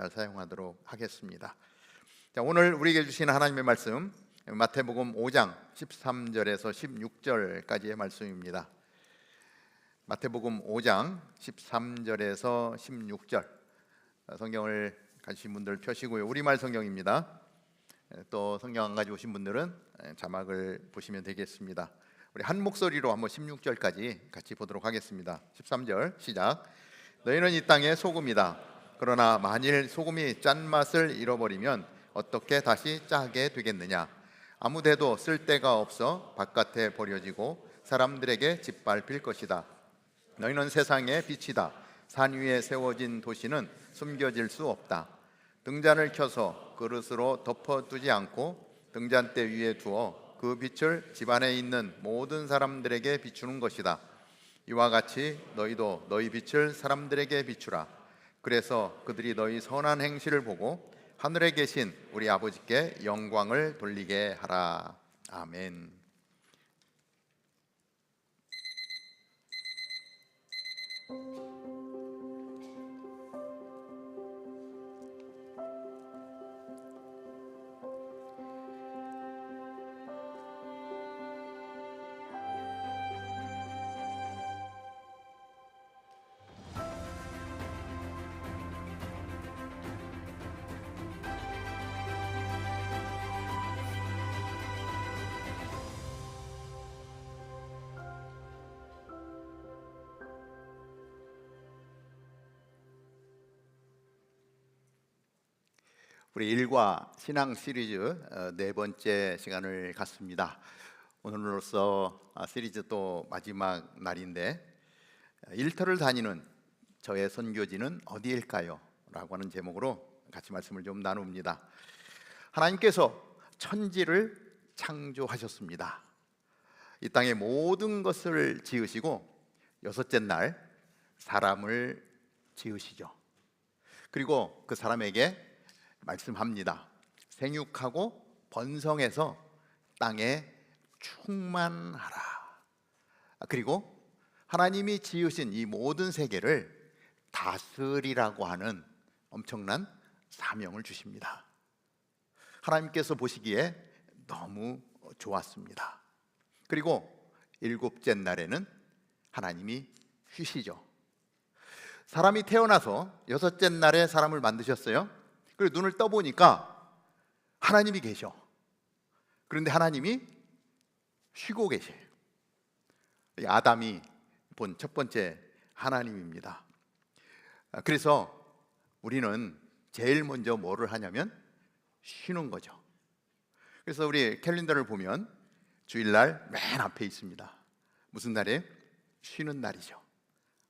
잘 사용하도록 하겠습니다. 자, 오늘 우리에게 주신 하나님의 말씀 마태복음 5장 13절에서 16절까지의 말씀입니다. 마태복음 5장 13절에서 16절 성경을 가지신 분들 펴시고요. 우리말 성경입니다. 또 성경 안 가지고 오신 분들은 자막을 보시면 되겠습니다. 우리 한 목소리로 한번 16절까지 같이 보도록 하겠습니다. 13절 시작. 너희는 이 땅의 소금이다. 그러나 만일 소금이 짠맛을 잃어버리면 어떻게 다시 짜게 되겠느냐? 아무데도 쓸데가 없어 바깥에 버려지고 사람들에게 짓밟힐 것이다. 너희는 세상의 빛이다. 산 위에 세워진 도시는 숨겨질 수 없다. 등잔을 켜서 그릇으로 덮어두지 않고 등잔대 위에 두어 그 빛을 집안에 있는 모든 사람들에게 비추는 것이다. 이와 같이 너희도 너희 빛을 사람들에게 비추라. 그래서 그들이 너희 선한 행실을 보고 하늘에 계신 우리 아버지께 영광을 돌리게 하라. 아멘. 우리 일과 신앙 시리즈 네 번째 시간을 갖습니다. 오늘로써 시리즈 또 마지막 날인데, 일터를 다니는 저의 선교지는 어디일까요? 라고 하는 제목으로 같이 말씀을 좀 나눕니다. 하나님께서 천지를 창조하셨습니다. 이 땅의 모든 것을 지으시고 여섯째 날 사람을 지으시죠. 그리고 그 사람에게 말씀합니다. 생육하고 번성해서 땅에 충만하라. 그리고 하나님이 지으신 이 모든 세계를 다스리라고 하는 엄청난 사명을 주십니다. 하나님께서 보시기에 너무 좋았습니다. 그리고 일곱째 날에는 하나님이 쉬시죠. 사람이 태어나서 여섯째 날에 사람을 만드셨어요. 그리고 눈을 떠보니까 하나님이 계셔. 그런데 하나님이 쉬고 계셔요. 아담이 본 첫 번째 하나님입니다. 그래서 우리는 제일 먼저 뭐를 하냐면 쉬는 거죠. 그래서 우리 캘린더를 보면 주일날 맨 앞에 있습니다. 무슨 날이에요? 쉬는 날이죠.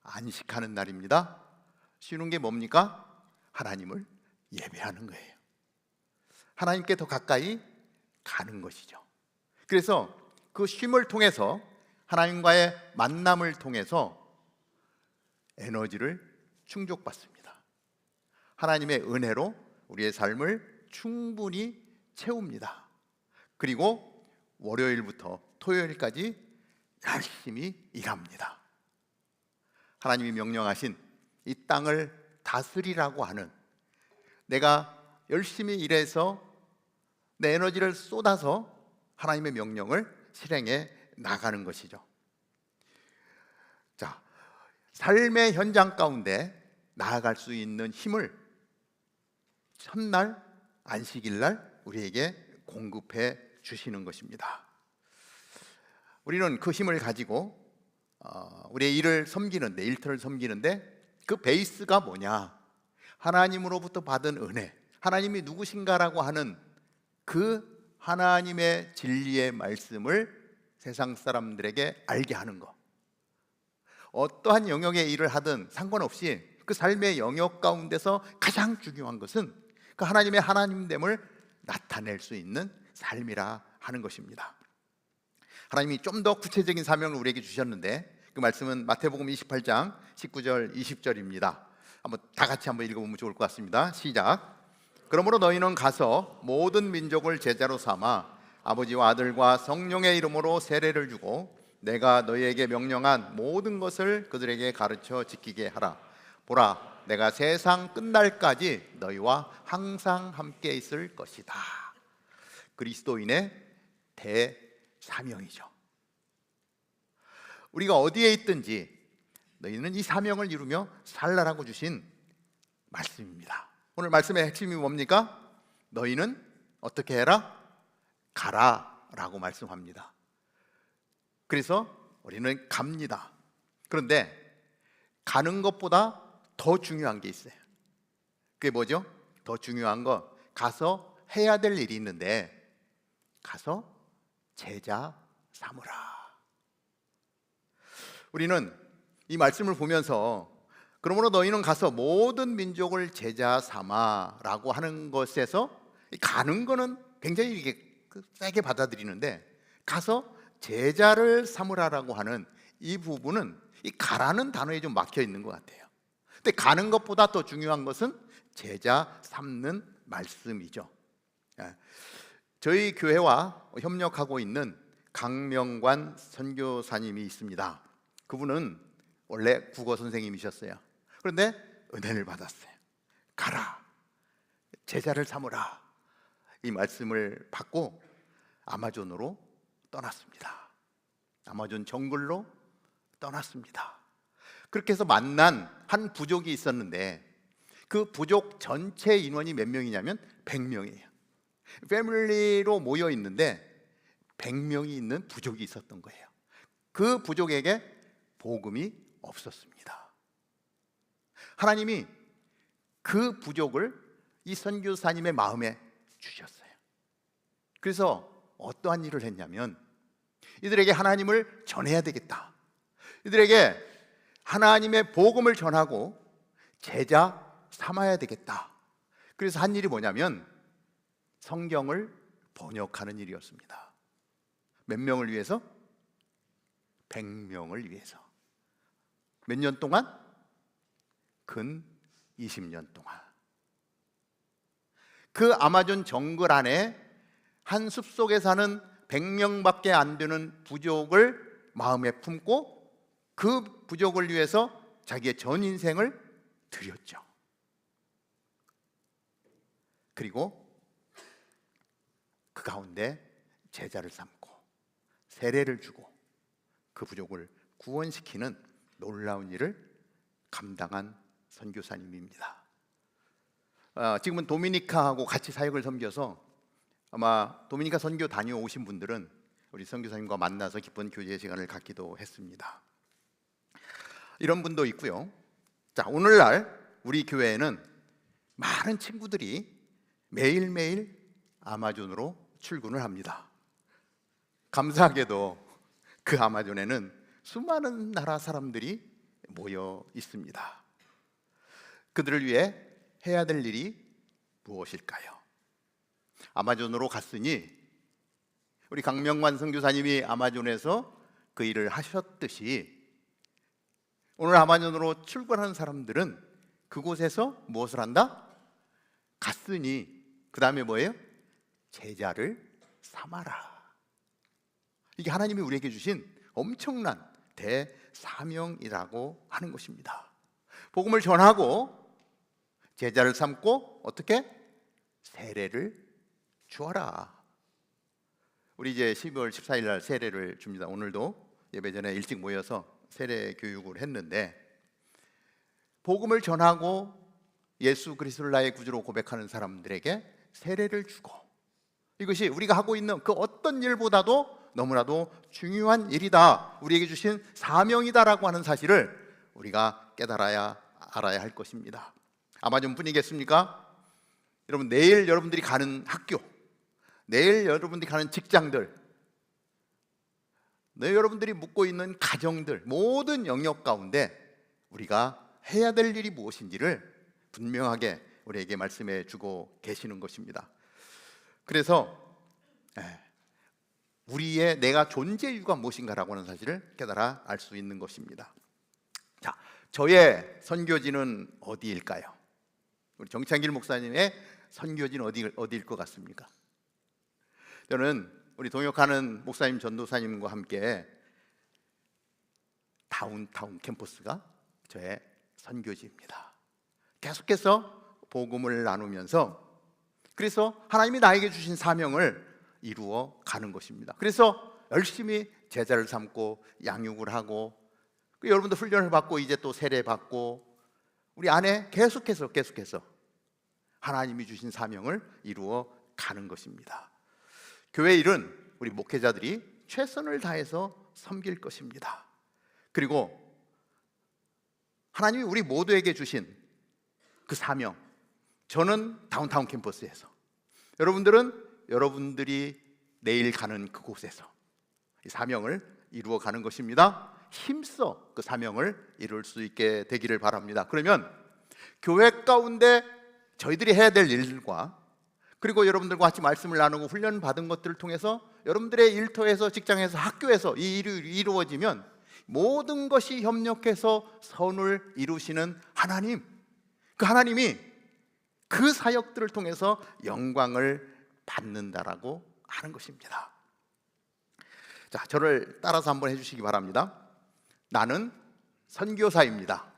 안식하는 날입니다. 쉬는 게 뭡니까? 하나님을 예배하는 거예요. 하나님께 더 가까이 가는 것이죠. 그래서 그 쉼을 통해서 하나님과의 만남을 통해서 에너지를 충족받습니다. 하나님의 은혜로 우리의 삶을 충분히 채웁니다. 그리고 월요일부터 토요일까지 열심히 일합니다. 하나님이 명령하신 이 땅을 다스리라고 하는, 내가 열심히 일해서 내 에너지를 쏟아서 하나님의 명령을 실행해 나가는 것이죠. 자, 삶의 현장 가운데 나아갈 수 있는 힘을 첫날 안식일날 우리에게 공급해 주시는 것입니다. 우리는 그 힘을 가지고 우리의 일을 섬기는데, 일터를 섬기는데 그 베이스가 뭐냐? 하나님으로부터 받은 은혜, 하나님이 누구신가라고 하는 그 하나님의 진리의 말씀을 세상 사람들에게 알게 하는 것. 어떠한 영역의 일을 하든 상관없이 그 삶의 영역 가운데서 가장 중요한 것은 그 하나님의 하나님됨을 나타낼 수 있는 삶이라 하는 것입니다. 하나님이 좀 더 구체적인 사명을 우리에게 주셨는데, 그 말씀은 마태복음 28장 19절 20절입니다. 한번 다 같이 한번 읽어보면 좋을 것 같습니다. 시작. 그러므로 너희는 가서 모든 민족을 제자로 삼아 아버지와 아들과 성령의 이름으로 세례를 주고 내가 너희에게 명령한 모든 것을 그들에게 가르쳐 지키게 하라. 보라, 내가 세상 끝날까지 너희와 항상 함께 있을 것이다. 그리스도인의 대사명이죠. 우리가 어디에 있든지 너희는 이 사명을 이루며 살라라고 주신 말씀입니다. 오늘 말씀의 핵심이 뭡니까? 너희는 어떻게 해라? 가라 라고 말씀합니다. 그래서 우리는 갑니다. 그런데 가는 것보다 더 중요한 게 있어요. 그게 뭐죠? 더 중요한 거, 가서 해야 될 일이 있는데 가서 제자 삼으라. 우리는 이 말씀을 보면서 그러므로 너희는 가서 모든 민족을 제자 삼아라고 하는 것에서 가는 거는 굉장히 이게 세게 받아들이는데 가서 제자를 삼으라라고 하는 이 부분은 이 가라는 단어에 좀 막혀 있는 것 같아요. 근데 가는 것보다 더 중요한 것은 제자 삼는 말씀이죠. 저희 교회와 협력하고 있는 강명관 선교사님이 있습니다. 그분은 원래 국어 선생님이셨어요. 그런데 은혜를 받았어요. 가라, 제자를 삼으라, 이 말씀을 받고 아마존으로 떠났습니다. 아마존 정글로 떠났습니다. 그렇게 해서 만난 한 부족이 있었는데 그 부족 전체 인원이 몇 명이냐면 100명이에요. 패밀리로 모여 있는데 100명이 있는 부족이 있었던 거예요. 그 부족에게 복음이 없었습니다. 하나님이 그 부족을 이 선교사님의 마음에 주셨어요. 그래서 어떠한 일을 했냐면 이들에게 하나님을 전해야 되겠다. 이들에게 하나님의 복음을 전하고 제자 삼아야 되겠다. 그래서 한 일이 뭐냐면 성경을 번역하는 일이었습니다. 몇 명을 위해서? 100명을 위해서. 몇 년 동안? 근 20년 동안. 그 아마존 정글 안에 한 숲속에 사는 100명밖에 안 되는 부족을 마음에 품고 그 부족을 위해서 자기의 전 인생을 드렸죠. 그리고 그 가운데 제자를 삼고 세례를 주고 그 부족을 구원시키는 놀라운 일을 감당한 선교사님입니다. 지금은 도미니카하고 같이 사역을 섬겨서 아마 도미니카 선교 다녀오신 분들은 우리 선교사님과 만나서 기쁜 교제 시간을 갖기도 했습니다. 이런 분도 있고요. 자, 오늘날 우리 교회에는 많은 친구들이 매일매일 아마존으로 출근을 합니다. 감사하게도 그 아마존에는 수많은 나라 사람들이 모여 있습니다. 그들을 위해 해야 될 일이 무엇일까요? 아마존으로 갔으니 우리 강명관 선교사님이 아마존에서 그 일을 하셨듯이 오늘 아마존으로 출근하는 사람들은 그곳에서 무엇을 한다? 갔으니 그 다음에 뭐예요? 제자를 삼아라. 이게 하나님이 우리에게 주신 엄청난 대사명이라고 하는 것입니다. 복음을 전하고 제자를 삼고 어떻게? 세례를 주어라. 우리 이제 12월 14일 날 세례를 줍니다. 오늘도 예배 전에 일찍 모여서 세례 교육을 했는데 복음을 전하고 예수 그리스도를 나의 구주로 고백하는 사람들에게 세례를 주고 이것이 우리가 하고 있는 그 어떤 일보다도 너무나도 중요한 일이다. 우리에게 주신 사명이다라고 하는 사실을 우리가 깨달아야 알아야 할 것입니다. 아마존뿐이겠습니까? 여러분 내일 여러분들이 가는 학교, 내일 여러분들이 가는 직장들, 내일 여러분들이 묵고 있는 가정들 모든 영역 가운데 우리가 해야 될 일이 무엇인지를 분명하게 우리에게 말씀해 주고 계시는 것입니다. 그래서 우리의 내가 존재 이유가 무엇인가라고 하는 사실을 깨달아 알 수 있는 것입니다. 자, 저의 선교지는 어디일까요? 우리 정창길 목사님의 선교지는 어디일 것 같습니까? 저는 우리 동역하는 목사님 전도사님과 함께 다운타운 캠퍼스가 저의 선교지입니다. 계속해서 복음을 나누면서 그래서 하나님이 나에게 주신 사명을 이루어 가는 것입니다. 그래서 열심히 제자를 삼고 양육을 하고 여러분도 훈련을 받고 이제 또 세례 받고 우리 안에 계속해서 하나님이 주신 사명을 이루어 가는 것입니다. 교회 일은 우리 목회자들이 최선을 다해서 섬길 것입니다. 그리고 하나님이 우리 모두에게 주신 그 사명, 저는 다운타운 캠퍼스에서, 여러분들은 여러분들이 내일 가는 그곳에서 이 사명을 이루어 가는 것입니다. 힘써 그 사명을 이룰 수 있게 되기를 바랍니다. 그러면 교회 가운데 저희들이 해야 될 일들과 그리고 여러분들과 같이 말씀을 나누고 훈련 받은 것들을 통해서 여러분들의 일터에서, 직장에서, 학교에서 이 일이 이루어지면 모든 것이 협력해서 선을 이루시는 하나님, 그 하나님이 그 사역들을 통해서 영광을 받는다라고 하는 것입니다. 자, 저를 따라서 한번 해주시기 바랍니다. 나는 선교사입니다.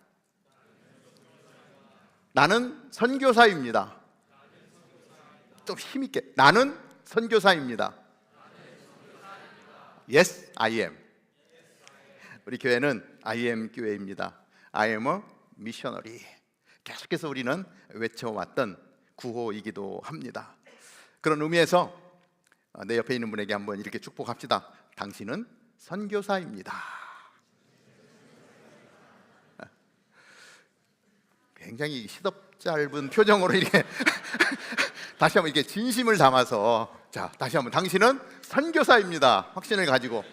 나는 선교사입니다. 좀 힘있게, 나는 선교사입니다. Yes, I am. 우리 교회는 I am 교회입니다. I am a missionary. 계속해서 우리는 외쳐왔던 구호이기도 합니다. 그런 의미에서 내 옆에 있는 분에게 한번 이렇게 축복합시다. 당신은 선교사입니다. 굉장히 시덥짧은 표정으로 이렇게 다시 한번 이렇게 진심을 담아서, 자, 다시 한번 당신은 선교사입니다. 확신을 가지고.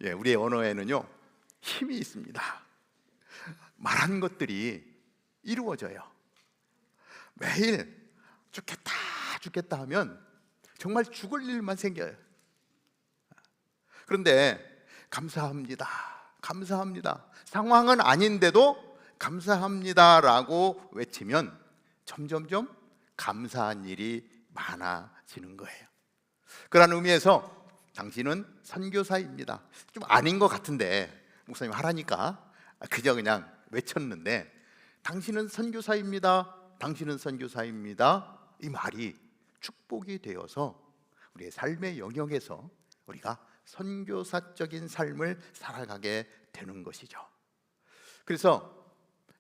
예, 우리의 언어에는요 힘이 있습니다. 말한 것들이 이루어져요. 매일 죽겠다 하면 정말 죽을 일만 생겨요. 그런데 감사합니다, 상황은 아닌데도 감사합니다라고 외치면 점점점 감사한 일이 많아지는 거예요. 그런 의미에서 당신은 선교사입니다. 좀 아닌 것 같은데 목사님 하라니까 그저 그냥 외쳤는데, 당신은 선교사입니다, 당신은 선교사입니다, 이 말이 축복이 되어서 우리의 삶의 영역에서 우리가 선교사적인 삶을 살아가게 되는 것이죠. 그래서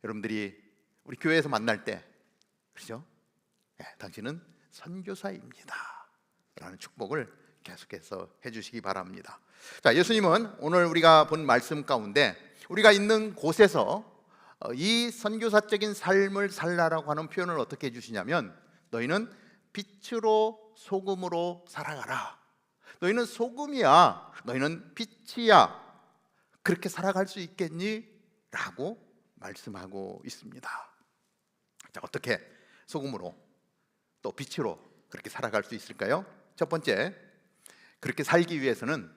여러분들이 우리 교회에서 만날 때, 그렇죠? 네, 당신은 선교사입니다 라는 축복을 계속해서 해주시기 바랍니다. 자, 예수님은 오늘 우리가 본 말씀 가운데 우리가 있는 곳에서 이 선교사적인 삶을 살라라고 하는 표현을 어떻게 해주시냐면, 너희는 빛으로 소금으로 살아가라. 너희는 소금이야, 너희는 빛이야. 그렇게 살아갈 수 있겠니? 라고 말씀하고 있습니다. 자, 어떻게 소금으로 또 빛으로 그렇게 살아갈 수 있을까요? 첫 번째, 그렇게 살기 위해서는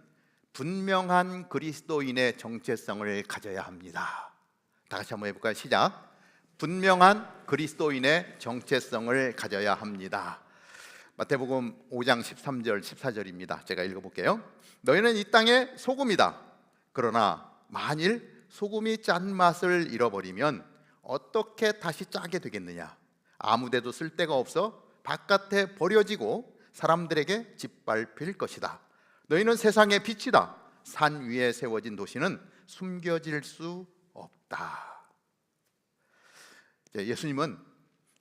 분명한 그리스도인의 정체성을 가져야 합니다. 다 같이 한번 해볼까요? 시작. 분명한 그리스도인의 정체성을 가져야 합니다. 마태복음 5장 13절 14절입니다. 제가 읽어볼게요. 너희는 이 땅의 소금이다. 그러나 만일 소금이 짠맛을 잃어버리면 어떻게 다시 짜게 되겠느냐? 아무데도 쓸데가 없어 바깥에 버려지고 사람들에게 짓밟힐 것이다. 너희는 세상의 빛이다. 산 위에 세워진 도시는 숨겨질 수 없다. 예수님은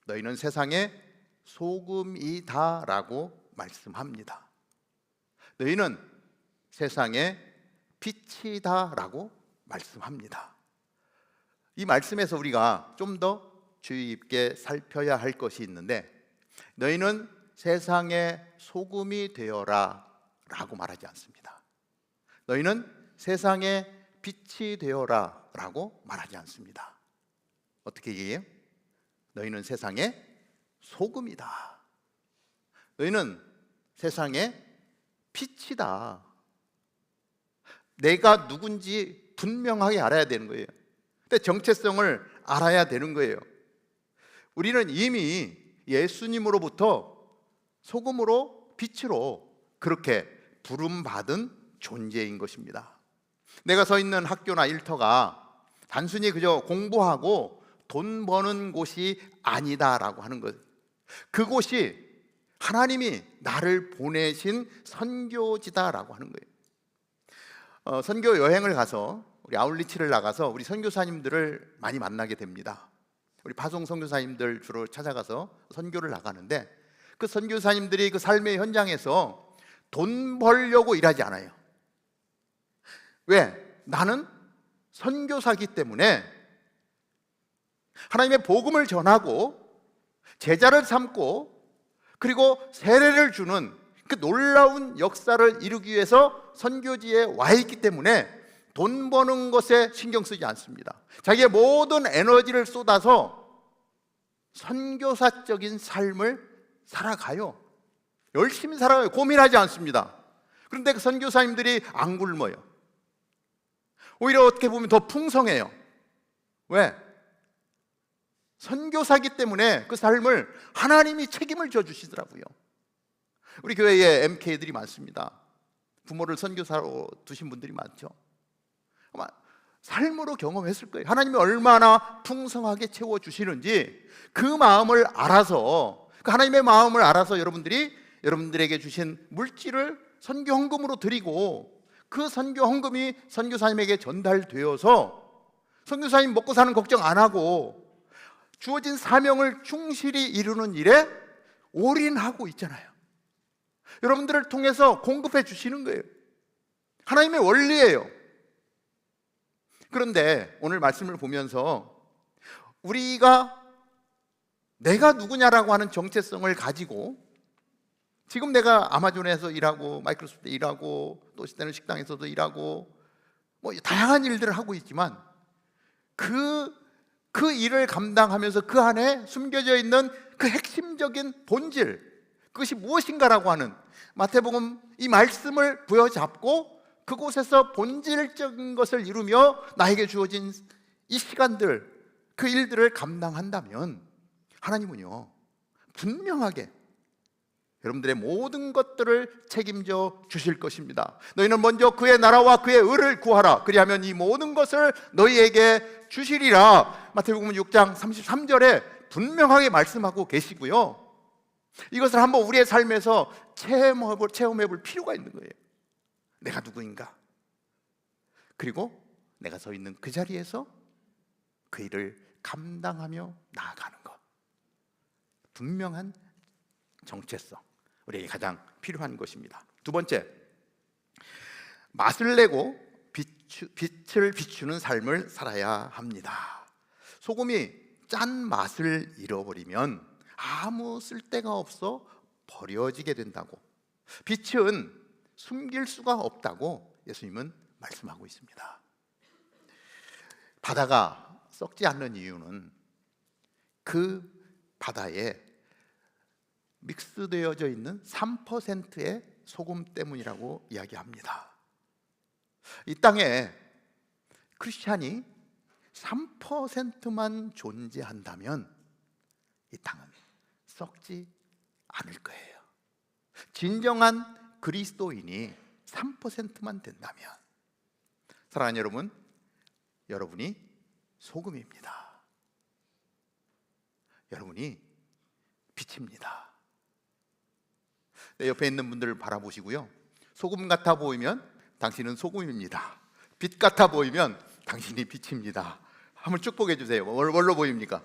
너희는 세상의 소금이다 라고 말씀합니다. 너희는 세상의 빛이다 라고 말씀합니다. 이 말씀에서 우리가 좀 더 주의 깊게 살펴야 할 것이 있는데, 너희는 세상의 소금이 되어라 라고 말하지 않습니다. 너희는 세상의 빛이 되어라 라고 말하지 않습니다. 어떻게 얘기해요? 너희는 세상의 소금이다. 너희는 세상의 빛이다. 내가 누군지 분명하게 알아야 되는 거예요. 근데 정체성을 알아야 되는 거예요. 우리는 이미 예수님으로부터 소금으로 빛으로 그렇게 부름받은 존재인 것입니다. 내가 서 있는 학교나 일터가 단순히 그저 공부하고 돈 버는 곳이 아니다라고 하는 것. 그곳이 하나님이 나를 보내신 선교지다라고 하는 거예요. 선교 여행을 가서 우리 아울리치를 나가서 우리 선교사님들을 많이 만나게 됩니다. 우리 파송 선교사님들 주로 찾아가서 선교를 나가는데, 그 선교사님들이 그 삶의 현장에서 돈 벌려고 일하지 않아요. 왜? 나는 선교사기 때문에 하나님의 복음을 전하고 제자를 삼고 그리고 세례를 주는 그 놀라운 역사를 이루기 위해서 선교지에 와 있기 때문에 돈 버는 것에 신경 쓰지 않습니다. 자기의 모든 에너지를 쏟아서 선교사적인 삶을 살아가요. 열심히 살아가요. 고민하지 않습니다. 그런데 그 선교사님들이 안 굶어요. 오히려 어떻게 보면 더 풍성해요. 왜? 선교사기 때문에 그 삶을 하나님이 책임을 져주시더라고요. 우리 교회에 MK들이 많습니다. 부모를 선교사로 두신 분들이 많죠. 아마 삶으로 경험했을 거예요. 하나님이 얼마나 풍성하게 채워주시는지 그 마음을 알아서, 그 하나님의 마음을 알아서 여러분들에게 주신 물질을 선교 헌금으로 드리고, 그 선교 헌금이 선교사님에게 전달되어서 선교사님 먹고 사는 걱정 안 하고 주어진 사명을 충실히 이루는 일에 올인하고 있잖아요. 여러분들을 통해서 공급해 주시는 거예요. 하나님의 원리예요. 그런데 오늘 말씀을 보면서 우리가 내가 누구냐라고 하는 정체성을 가지고, 지금 내가 아마존에서 일하고 마이크로소프트에 일하고 또 때는 식당에서도 일하고 뭐 다양한 일들을 하고 있지만 그 일을 감당하면서 그 안에 숨겨져 있는 그 핵심적인 본질, 그것이 무엇인가라고 하는 마태복음 이 말씀을 부여잡고 그곳에서 본질적인 것을 이루며 나에게 주어진 이 시간들, 그 일들을 감당한다면 하나님은요 분명하게 여러분들의 모든 것들을 책임져 주실 것입니다. 너희는 먼저 그의 나라와 그의 의를 구하라. 그리하면 이 모든 것을 너희에게 주시리라. 마태복음 6장 33절에 분명하게 말씀하고 계시고요, 이것을 한번 우리의 삶에서 체험해 볼 필요가 있는 거예요. 내가 누구인가? 그리고 내가 서 있는 그 자리에서 그 일을 감당하며 나아가는 것. 분명한 정체성, 우리에게 가장 필요한 것입니다. 두 번째, 맛을 내고 빛을 비추는 삶을 살아야 합니다. 소금이 짠 맛을 잃어버리면 아무 쓸데가 없어 버려지게 된다고, 빛은 숨길 수가 없다고 예수님은 말씀하고 있습니다. 바다가 썩지 않는 이유는 그 바다에 믹스되어져 있는 3%의 소금 때문이라고 이야기합니다. 이 땅에 크리스찬이 3%만 존재한다면 이 땅은 썩지 않을 거예요. 진정한 그리스도인이 3%만 된다면, 사랑하는 여러분, 여러분이 소금입니다. 여러분이 빛입니다. 옆에 있는 분들을 바라보시고요, 소금 같아 보이면 당신은 소금입니다. 빛 같아 보이면 당신이 빛입니다. 한번 쭉 보게 해주세요. 뭘로 보입니까?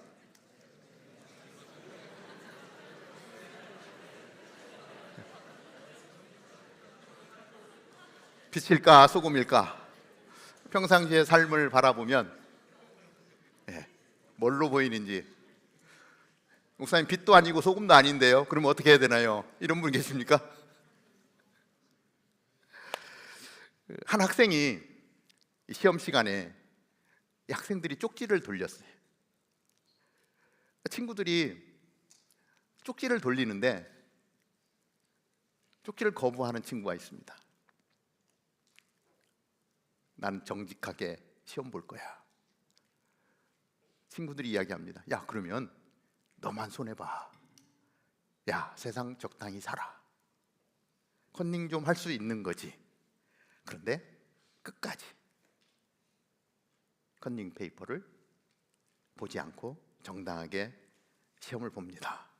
빛일까 소금일까? 평상시의 삶을 바라보면 뭘로 보이는지, 목사님 빛도 아니고 소금도 아닌데요, 그러면 어떻게 해야 되나요? 이런 분 계십니까? 한 학생이 시험 시간에 학생들이 쪽지를 돌렸어요. 친구들이 쪽지를 돌리는데 쪽지를 거부하는 친구가 있습니다. 나는 정직하게 시험 볼 거야. 친구들이 이야기합니다. 야, 그러면 너만 손해봐. 야, 세상 적당히 살아. 컨닝 좀 할 수 있는 거지. 그런데 끝까지 컨닝 페이퍼를 보지 않고 정당하게 시험을 봅니다.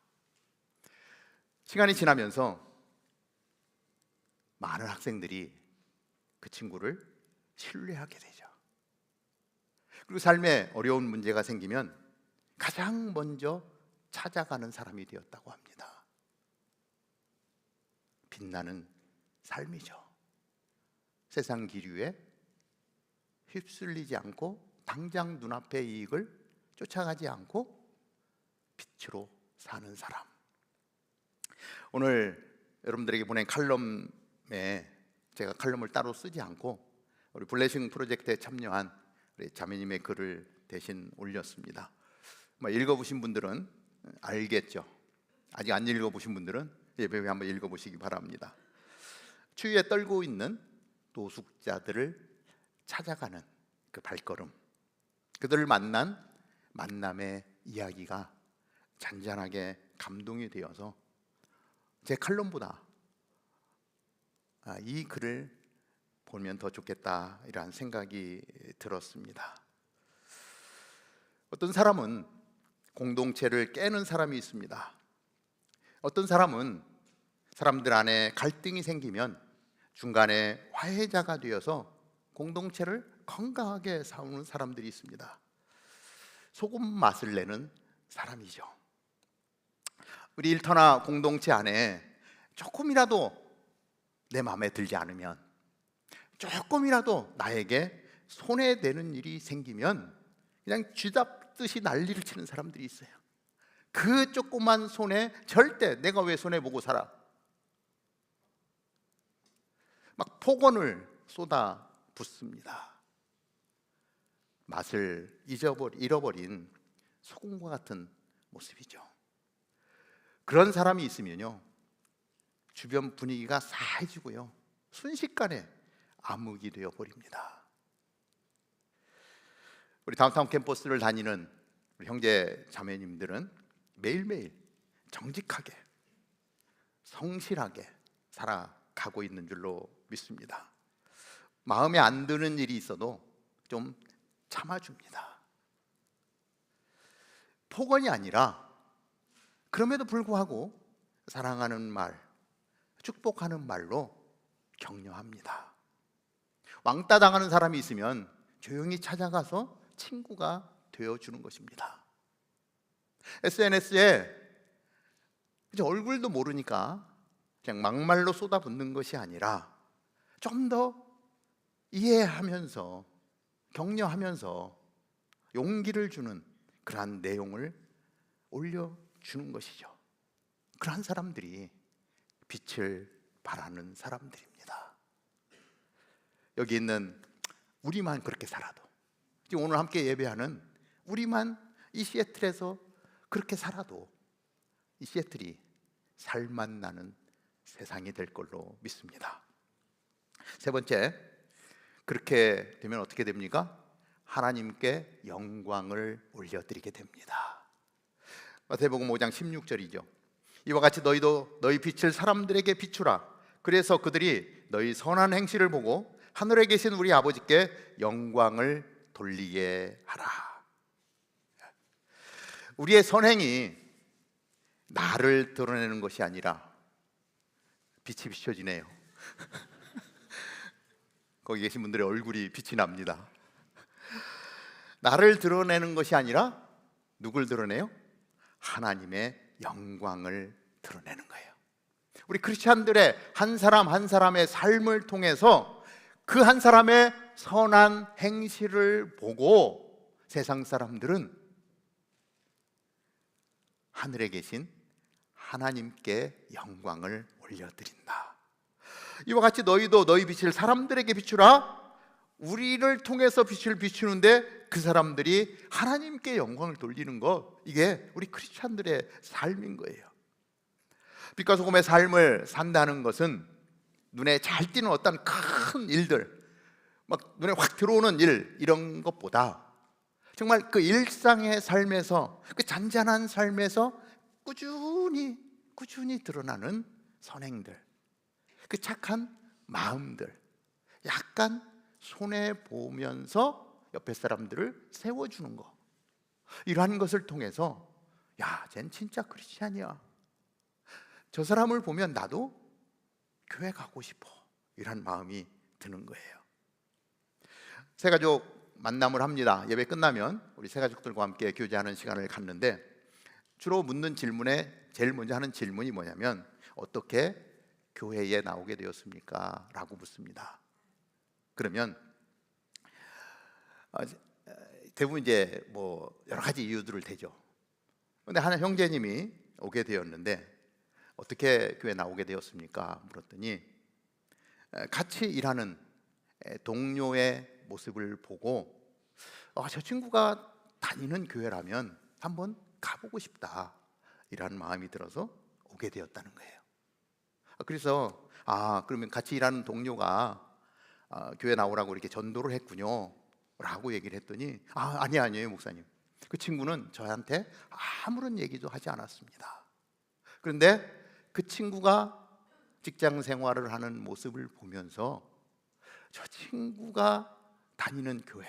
시간이 지나면서 많은 학생들이 그 친구를 신뢰하게 되죠. 그리고 삶에 어려운 문제가 생기면 가장 먼저 찾아가는 사람이 되었다고 합니다. 빛나는 삶이죠. 세상 기류에 휩쓸리지 않고 당장 눈앞의 이익을 쫓아가지 않고 빛으로 사는 사람. 오늘 여러분들에게 보낸 칼럼에 제가 칼럼을 따로 쓰지 않고 우리 블레싱 프로젝트에 참여한 우리 자매님의 글을 대신 올렸습니다. 읽어보신 분들은 알겠죠. 아직 안 읽어보신 분들은 예배에 한번 읽어보시기 바랍니다. 추위에 떨고 있는 노숙자들을 찾아가는 그 발걸음, 그들을 만난 만남의 이야기가 잔잔하게 감동이 되어서 제 칼럼보다 이 글을 보면 더 좋겠다 이런 생각이 들었습니다. 어떤 사람은 공동체를 깨는 사람이 있습니다. 어떤 사람은 사람들 안에 갈등이 생기면 중간에 화해자가 되어서 공동체를 건강하게 세우는 사람들이 있습니다. 소금 맛을 내는 사람이죠. 우리 일터나 공동체 안에 조금이라도 내 마음에 들지 않으면, 조금이라도 나에게 손해되는 일이 생기면 그냥 쥐잡듯이 난리를 치는 사람들이 있어요. 그 조그만 손해 절대 내가 왜 손해보고 살아? 막 폭언을 쏟아 붓습니다. 맛을 잃어버린 소금과 같은 모습이죠. 그런 사람이 있으면요, 주변 분위기가 싸해지고요, 순식간에 암흑이 되어버립니다. 우리 다운타운 캠퍼스를 다니는 우리 형제 자매님들은 매일매일 정직하게 성실하게 살아가고 있는 줄로 믿습니다. 마음에 안 드는 일이 있어도 좀 참아줍니다. 폭언이 아니라 그럼에도 불구하고 사랑하는 말, 축복하는 말로 격려합니다. 왕따 당하는 사람이 있으면 조용히 찾아가서 친구가 되어주는 것입니다. SNS에 이제 얼굴도 모르니까 그냥 막말로 쏟아붓는 것이 아니라 좀 더 이해하면서 격려하면서 용기를 주는 그러한 내용을 올려주는 것이죠. 그러한 사람들이 빛을 발하는 사람들입니다. 여기 있는 우리만 그렇게 살아도, 지금 오늘 함께 예배하는 우리만 이 시애틀에서 그렇게 살아도 이 시애틀이 살맛 나는 세상이 될 걸로 믿습니다. 세 번째, 그렇게 되면 어떻게 됩니까? 하나님께 영광을 올려드리게 됩니다. 마태복음 5장 16절이죠. 이와 같이 너희도 너희 빛을 사람들에게 비추라. 그래서 그들이 너희 선한 행실을 보고 하늘에 계신 우리 아버지께 영광을 돌리게 하라. 우리의 선행이 나를 드러내는 것이 아니라, 빛이 비춰지네요. 거기 계신 분들의 얼굴이 빛이 납니다. 나를 드러내는 것이 아니라 누굴 드러내요? 하나님의 영광을 드러내는 거예요. 우리 크리스찬들의 한 사람 한 사람의 삶을 통해서 그 한 사람의 선한 행실을 보고 세상 사람들은 하늘에 계신 하나님께 영광을 올려드린다. 이와 같이 너희도 너희 빛을 사람들에게 비추라. 우리를 통해서 빛을 비추는데 그 사람들이 하나님께 영광을 돌리는 것, 이게 우리 크리스찬들의 삶인 거예요. 빛과 소금의 삶을 산다는 것은 눈에 잘 띄는 어떤 큰 일들, 막 눈에 확 들어오는 일, 이런 것보다 정말 그 일상의 삶에서, 그 잔잔한 삶에서 꾸준히 드러나는 선행들, 그 착한 마음들, 약간 손해 보면서 옆에 사람들을 세워주는 거, 이러한 것을 통해서 야, 쟨 진짜 크리스찬이야, 저 사람을 보면 나도 교회 가고 싶어, 이런 마음이 드는 거예요. 새가족 만남을 합니다. 예배 끝나면 우리 새가족들과 함께 교제하는 시간을 갖는데, 주로 묻는 질문에 제일 먼저 하는 질문이 뭐냐면, 어떻게 교회에 나오게 되었습니까? 라고 묻습니다. 그러면 대부분 이제 뭐 여러 가지 이유들을 대죠. 그런데 하나 형제님이 오게 되었는데 어떻게 교회 나오게 되었습니까? 물었더니 같이 일하는 동료의 모습을 보고 저 친구가 다니는 교회라면 한번 가보고 싶다, 이런 마음이 들어서 오게 되었다는 거예요. 그래서 그러면 같이 일하는 동료가 교회 나오라고 이렇게 전도를 했군요 라고 얘기를 했더니 아니에요 목사님, 그 친구는 저한테 아무런 얘기도 하지 않았습니다. 그런데 그 친구가 직장 생활을 하는 모습을 보면서 저 친구가 다니는 교회,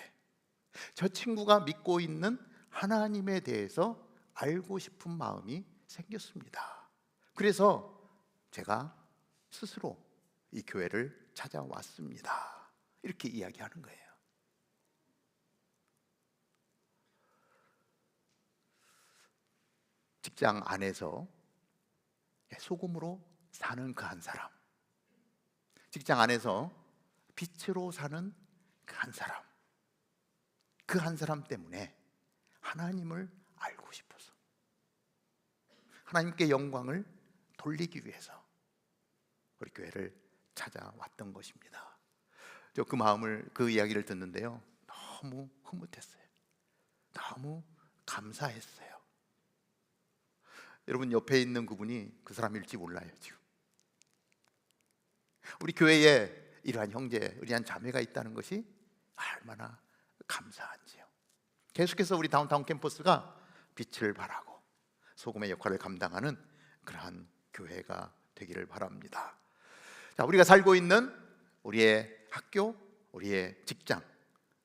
저 친구가 믿고 있는 하나님에 대해서 알고 싶은 마음이 생겼습니다. 그래서 제가 스스로 이 교회를 찾아왔습니다, 이렇게 이야기하는 거예요. 직장 안에서 소금으로 사는 그 한 사람, 직장 안에서 빛으로 사는 그 한 사람, 그 한 사람 때문에 하나님을 알고 싶어서, 하나님께 영광을 돌리기 위해서 우리 교회를 찾아왔던 것입니다. 저 그 이야기를 듣는데요, 너무 흐뭇했어요. 너무 감사했어요. 여러분, 옆에 있는 그분이 그 사람일지 몰라요. 지금 우리 교회에 이러한 형제, 이러한 자매가 있다는 것이 얼마나 감사한지요. 계속해서 우리 다운타운 캠퍼스가 빛을 발하고 소금의 역할을 감당하는 그러한 교회가 되기를 바랍니다. 자, 우리가 살고 있는 우리의 학교, 우리의 직장,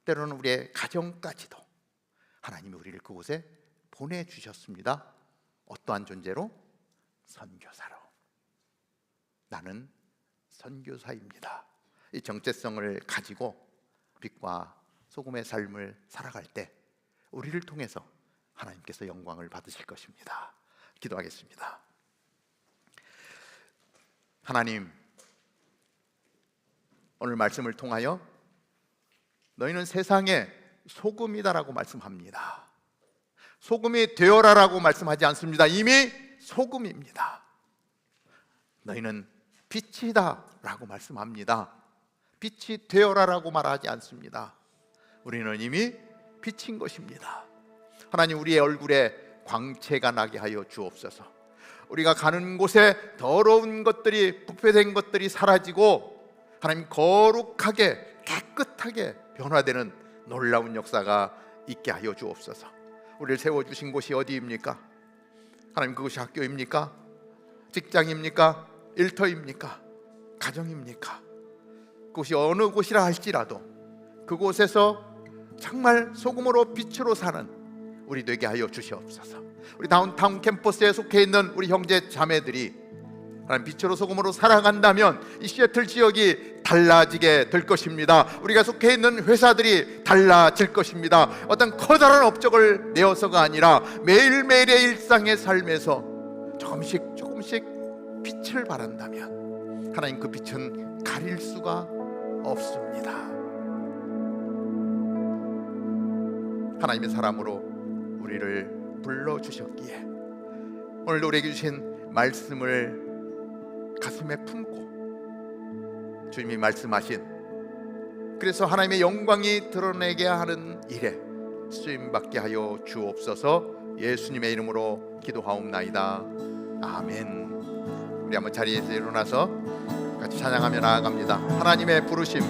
때로는 우리의 가정까지도 하나님이 우리를 그곳에 보내주셨습니다. 어떠한 존재로? 선교사로. 나는 선교사입니다. 이 정체성을 가지고 빛과 소금의 삶을 살아갈 때 우리를 통해서 하나님께서 영광을 받으실 것입니다. 기도하겠습니다. 하나님, 오늘 말씀을 통하여 너희는 세상의 소금이다라고 말씀합니다. 소금이 되어라라고 말씀하지 않습니다. 이미 소금입니다. 너희는 빛이다라고 말씀합니다. 빛이 되어라라고 말하지 않습니다. 우리는 이미 빛인 것입니다. 하나님, 우리의 얼굴에 광채가 나게 하여 주옵소서. 우리가 가는 곳에 더러운 것들이, 부패된 것들이 사라지고 하나님, 거룩하게 깨끗하게 변화되는 놀라운 역사가 있게 하여 주옵소서. 우리를 세워주신 곳이 어디입니까? 하나님, 그것이 학교입니까? 직장입니까? 일터입니까? 가정입니까? 그곳이 어느 곳이라 할지라도 그곳에서 정말 소금으로 빛으로 사는 우리 되게 하여 주시옵소서. 우리 다운타운 캠퍼스에 속해 있는 우리 형제 자매들이 하나님, 빛으로 소금으로 살아간다면 이 시애틀 지역이 달라지게 될 것입니다. 우리가 속해 있는 회사들이 달라질 것입니다. 어떤 커다란 업적을 내어서가 아니라 매일매일의 일상의 삶에서 조금씩 빛을 발한다면 하나님, 그 빛은 가릴 수가 없습니다. 하나님의 사람으로 우리를 불러주셨기에 오늘 우리에게 주신 말씀을 가슴에 품고 주님이 말씀하신, 그래서 하나님의 영광이 드러내게 하는 일에 쓰임받게 하여 주옵소서. 예수님의 이름으로 기도하옵나이다. 아멘. 우리 한번 자리에서 일어나서 같이 찬양하며 나아갑니다. 하나님의 부르심,